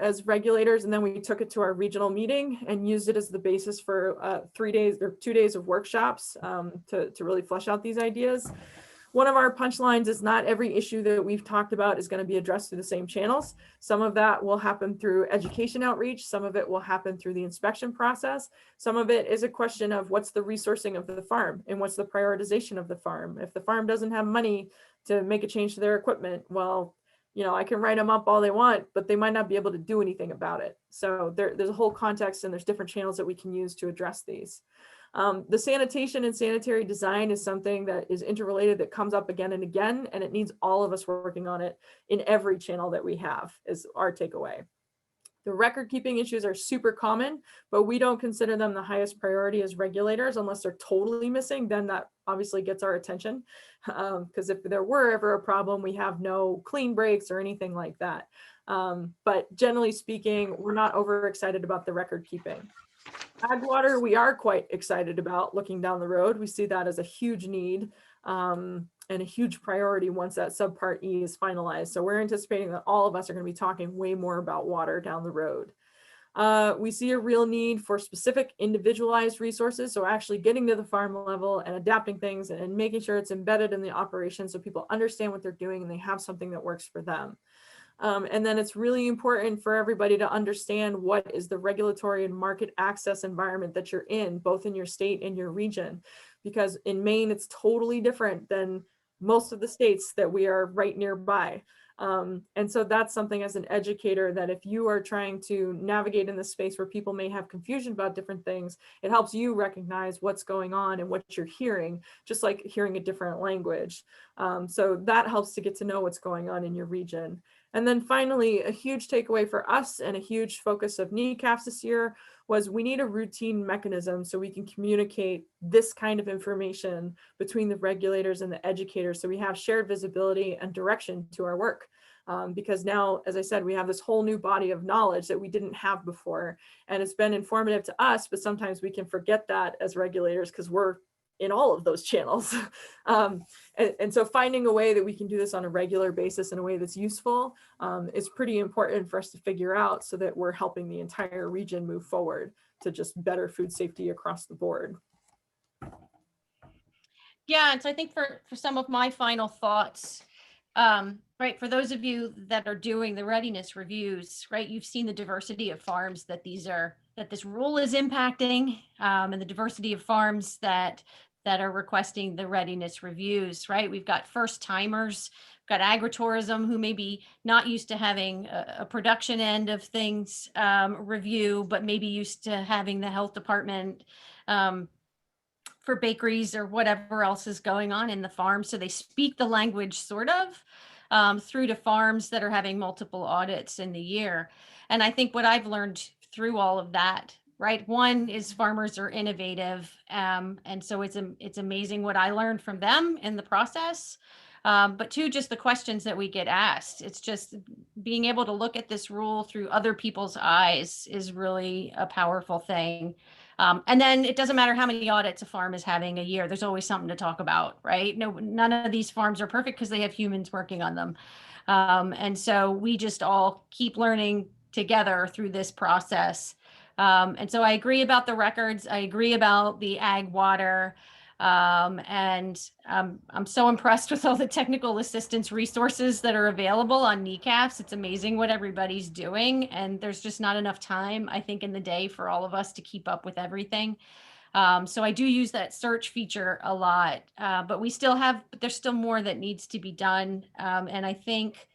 as regulators, and then we took it to our regional meeting and used it as the basis for 3 days or 2 days of workshops to really flesh out these ideas. One of our punchlines is, not every issue that we've talked about is going to be addressed through the same channels. Some of that will happen through education outreach. Some of it will happen through the inspection process. Some of it is a question of, what's the resourcing of the farm and what's the prioritization of the farm. If the farm doesn't have money to make a change to their equipment, well, I can write them up all they want, but they might not be able to do anything about it. So there's a whole context, and there's different channels that we can use to address these. The sanitation and sanitary design is something that is interrelated, that comes up again and again, and it needs all of us working on it in every channel that we have, is our takeaway. The record keeping issues are super common, but we don't consider them the highest priority as regulators unless they're totally missing. Then that obviously gets our attention, because if there were ever a problem, we have no clean breaks or anything like that. But generally speaking, we're not overexcited about the record keeping. Ag water, we are quite excited about looking down the road. We see that as a huge need and a huge priority once that subpart E is finalized. So we're anticipating that all of us are going to be talking way more about water down the road. We see a real need for specific individualized resources. So actually getting to the farm level and adapting things and making sure it's embedded in the operation so people understand what they're doing and they have something that works for them. And then it's really important for everybody to understand what is the regulatory and market access environment that you're in, both in your state and your region, because in Maine, it's totally different than most of the states that we are right nearby. And so that's something as an educator, that if you are trying to navigate in this space where people may have confusion about different things, it helps you recognize what's going on and what you're hearing, just like hearing a different language. So that helps to get to know what's going on in your region. And then finally, a huge takeaway for us and a huge focus of NECAFs this year was, we need a routine mechanism so we can communicate this kind of information between the regulators and the educators, so we have shared visibility and direction to our work. Because now, as I said, we have this whole new body of knowledge that we didn't have before, and it's been informative to us, but sometimes we can forget that as regulators because we're in all of those channels. And so finding a way that we can do this on a regular basis in a way that's useful is pretty important for us to figure out, so that we're helping the entire region move forward to just better food safety across the board. Yeah, and so I think for some of my final thoughts, right, for those of you that are doing the readiness reviews, right, you've seen the diversity of farms that this rule is impacting, and the diversity of farms that that are requesting the readiness reviews, right? We've got first timers, we've got agritourism who may be not used to having a production end of things review, but maybe used to having the health department for bakeries or whatever else is going on in the farm. So they speak the language sort of through to farms that are having multiple audits in the year. And I think what I've learned through all of that, right? One is farmers are innovative. And so it's amazing what I learned from them in the process. But two, just the questions that we get asked. It's just being able to look at this rule through other people's eyes is really a powerful thing. And then it doesn't matter how many audits a farm is having a year. There's always something to talk about, right? No, none of these farms are perfect because they have humans working on them. And so we just all keep learning together through this process. And so I agree about the records. I agree about the ag water. And I'm so impressed with all the technical assistance resources that are available on NECAFs. It's amazing what everybody's doing. And there's just not enough time, I think, in the day for all of us to keep up with everything. So I do use that search feature a lot, but there's still more that needs to be done. And I think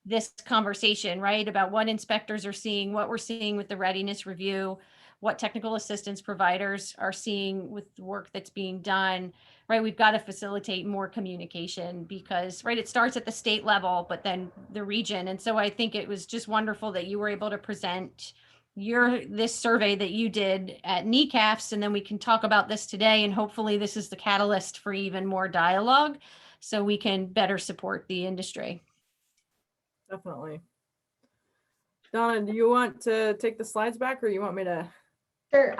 this conversation, right, about what inspectors are seeing, what we're seeing with the readiness review, what technical assistance providers are seeing with the work that's being done, right? We've got to facilitate more communication because, right, it starts at the state level, but then the region. And so I think it was just wonderful that you were able to present this survey that you did at NECAFs, and then we can talk about this today. And hopefully this is the catalyst for even more dialogue so we can better support the industry. Definitely. Donna, do you want to take the slides back or you want me to? Sure.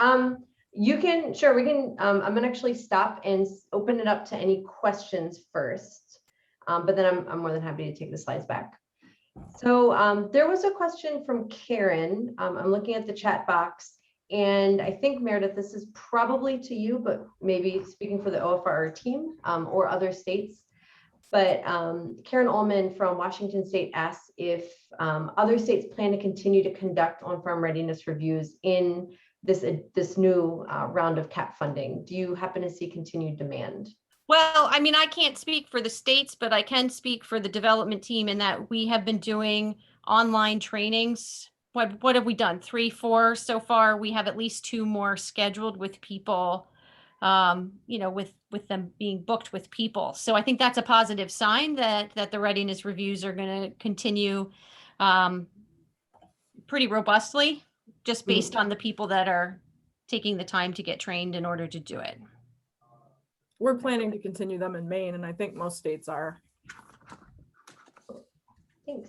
We can, I'm gonna actually stop and open it up to any questions first. But then I'm more than happy to take the slides back. So there was a question from Karen. I'm looking at the chat box and I think Meredith, this is probably to you, but maybe speaking for the OFR team or other states. But Karen Ullman from Washington State asks if other states plan to continue to conduct on-farm readiness reviews in this new round of CAP funding. Do you happen to see continued demand? Well, I mean, I can't speak for the states, but I can speak for the development team in that we have been doing online trainings. What have we done? 3, 4 so far. We have at least 2 more scheduled with people, with them being booked with people. So I think that's a positive sign that the readiness reviews are going to continue pretty robustly, just based on the people that are taking the time to get trained in order to do it. We're planning to continue them in Maine, and I think most states are. Thanks.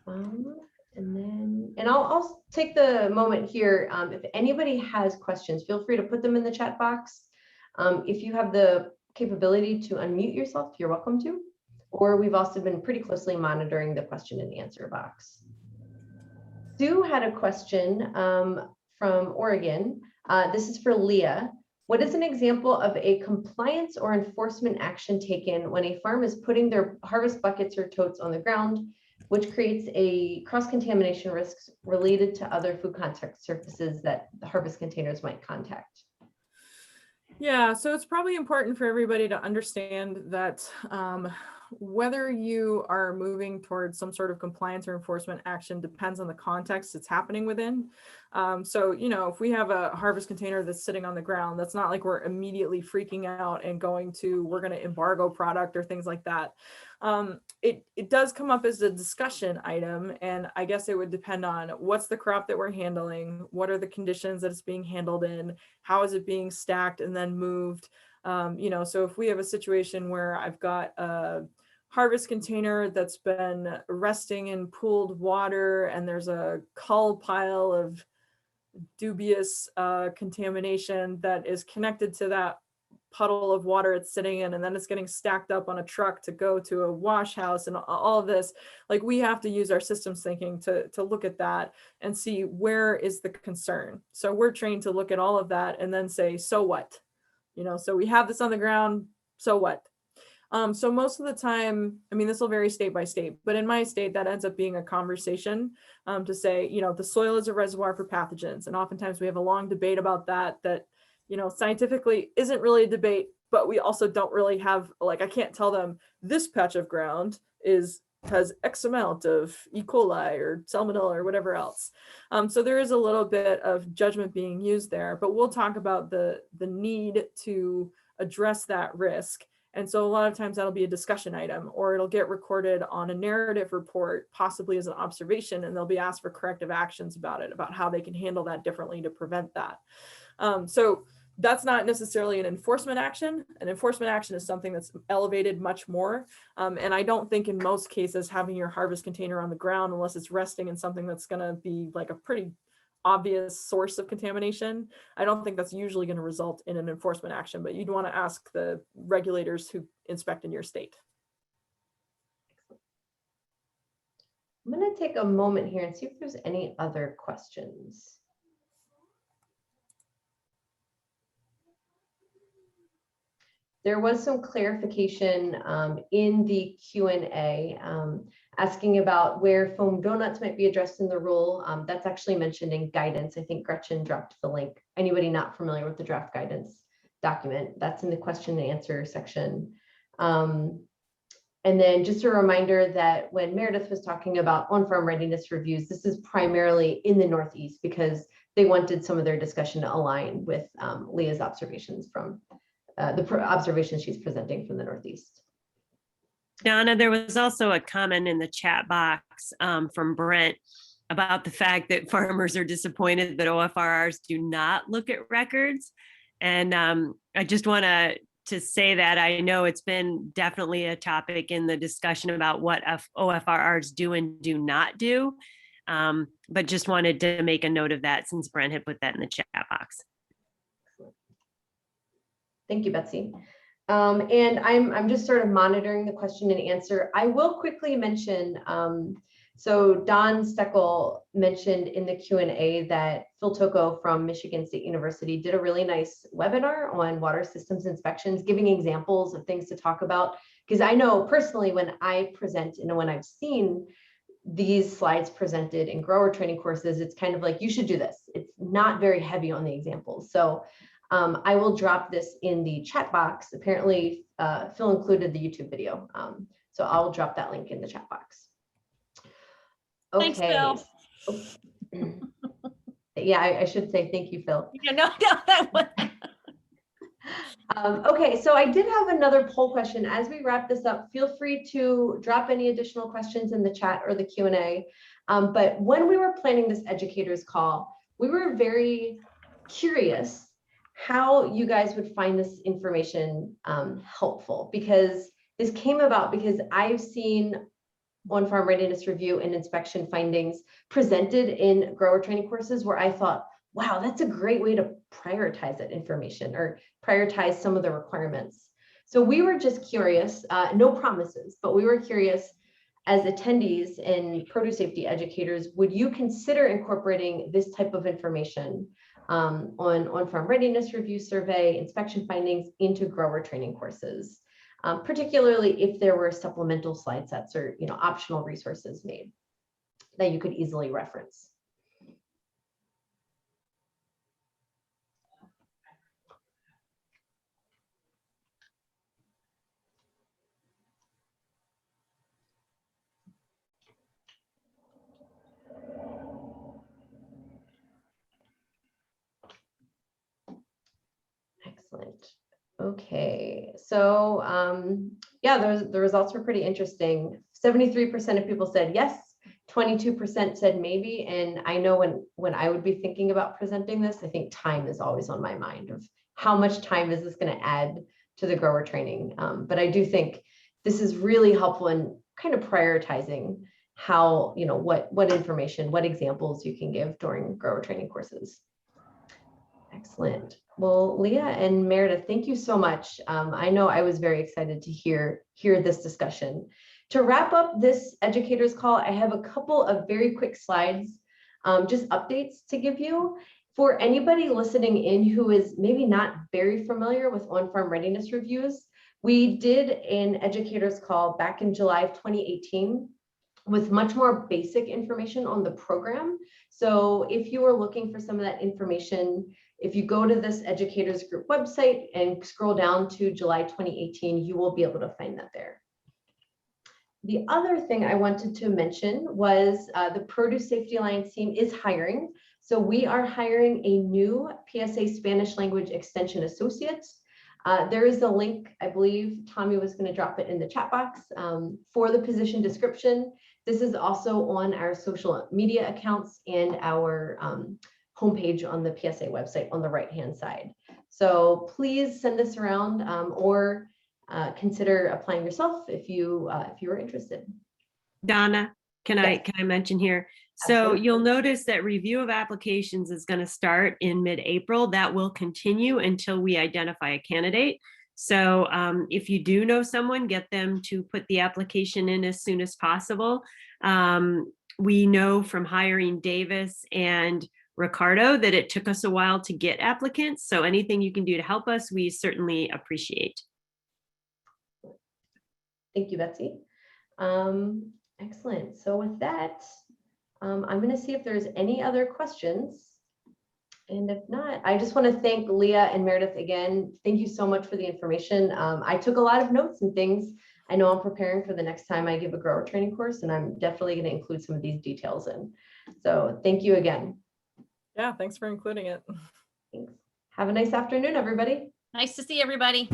And I'll take the moment here. If anybody has questions, feel free to put them in the chat box. If you have the capability to unmute yourself, you're welcome to. Or we've also been pretty closely monitoring the question and answer box. Sue had a question from Oregon. This is for Leah. What is an example of a compliance or enforcement action taken when a farm is putting their harvest buckets or totes on the ground, which creates a cross-contamination risks related to other food contact surfaces that the harvest containers might contact? Yeah, so it's probably important for everybody to understand that whether you are moving towards some sort of compliance or enforcement action depends on the context it's happening within. So, if we have a harvest container that's sitting on the ground, that's not like we're immediately freaking out and we're going to embargo product or things like that. It does come up as a discussion item, and I guess it would depend on what's the crop that we're handling, what are the conditions that it's being handled in, how is it being stacked and then moved. So if we have a situation where I've got a harvest container that's been resting in pooled water and there's a cull pile of dubious contamination that is connected to that puddle of water it's sitting in, and then it's getting stacked up on a truck to go to a wash house and all of this, like we have to use our systems thinking to look at that and see where is the concern. So we're trained to look at all of that and then say, so what? So we have this on the ground, so what? So most of the time, I mean, this will vary state by state, but in my state, that ends up being a conversation to say, the soil is a reservoir for pathogens. And oftentimes we have a long debate about that you know, scientifically isn't really a debate, but we also don't really have, like, I can't tell them this patch of ground has X amount of E. coli or salmonella or whatever else. So there is a little bit of judgment being used there, but we'll talk about the need to address that risk. And so a lot of times that'll be a discussion item, or it'll get recorded on a narrative report, possibly as an observation, and they'll be asked for corrective actions about it, about how they can handle that differently to prevent that. So that's not necessarily an enforcement action. An enforcement action is something that's elevated much more. And I don't think in most cases having your harvest container on the ground, unless it's resting in something that's going to be like a pretty obvious source of contamination, I don't think that's usually going to result in an enforcement action, but you'd want to ask the regulators who inspect in your state. I'm going to take a moment here and see if there's any other questions. There was some clarification in the Q&A asking about where foam donuts might be addressed in the rule. That's actually mentioned in guidance. I think Gretchen dropped the link. Anybody not familiar with the draft guidance document, that's in the question and answer section. And then just a reminder that when Meredith was talking about on-farm readiness reviews, this is primarily in the Northeast because they wanted some of their discussion to align with Leah's observations from the observations she's presenting from the Northeast. Donna, there was also a comment in the chat box from Brent about the fact that farmers are disappointed that OFRRs do not look at records. And I just want to say that I know it's been definitely a topic in the discussion about what OFRRs do and do not do. But just wanted to make a note of that since Brent had put that in the chat box. Thank you, Betsy. And I'm just sort of monitoring the question and answer. I will quickly mention, so Don Steckel mentioned in the Q&A that Phil Tocco from Michigan State University did a really nice webinar on water systems inspections, giving examples of things to talk about. Because I know personally when I present and when I've seen these slides presented in grower training courses, it's kind of like, you should do this. It's not very heavy on the examples. So I will drop this in the chat box. Apparently, Phil included the YouTube video. So I'll drop that link in the chat box. Okay. Thanks, Phil. Yeah, I should say thank you, Phil. Yeah, no, that was. Okay, so I did have another poll question. As we wrap this up, feel free to drop any additional questions in the chat or the Q&A. But when we were planning this educators call, we were very curious how you guys would find this information helpful, because this came about because I've seen on-farm readiness review and inspection findings presented in grower training courses where I thought, wow, that's a great way to prioritize that information or prioritize some of the requirements. So we were just curious, no promises, but we were curious as attendees and produce safety educators, would you consider incorporating this type of information on-farm readiness review survey, inspection findings into grower training courses, particularly if there were supplemental slide sets or optional resources made that you could easily reference. Excellent. Okay, so yeah, the results were pretty interesting. 73% of people said yes, 22% said maybe, and I know when I would be thinking about presenting this, I think time is always on my mind of how much time is this going to add to the grower training. But I do think this is really helpful in kind of prioritizing how, what information, what examples you can give during grower training courses. Excellent. Well, Leah and Meredith, thank you so much. I know I was very excited to hear this discussion. To wrap up this educators call, I have a couple of very quick slides, just updates to give you. For anybody listening in who is maybe not very familiar with on-farm readiness reviews, we did an educators call back in July of 2018 with much more basic information on the program. So if you are looking for some of that information, if you go to this educators group website and scroll down to July 2018, you will be able to find that there. The other thing I wanted to mention was the Produce Safety Alliance team is hiring. So we are hiring a new PSA Spanish language extension associate. There is a link, I believe Tommy was going to drop it in the chat box for the position description. This is also on our social media accounts and our homepage on the PSA website on the right-hand side. So please send this around or consider applying yourself if you are interested. Donna, can Yes. I mention here? So Absolutely. you'll notice that review of applications is going to start in mid-April. That will continue until we identify a candidate. So if you do know someone, get them to put the application in as soon as possible. We know from hiring Davis and Ricardo that it took us a while to get applicants. So anything you can do to help us, we certainly appreciate. Thank you, Betsy. Excellent. So with that, I'm going to see if there's any other questions. And if not, I just want to thank Leah and Meredith again. Thank you so much for the information. I took a lot of notes and things. I know I'm preparing for the next time I give a grower training course, and I'm definitely going to include some of these details in. So thank you again. Yeah, thanks for including it. Thanks. Have a nice afternoon, everybody. Nice to see everybody.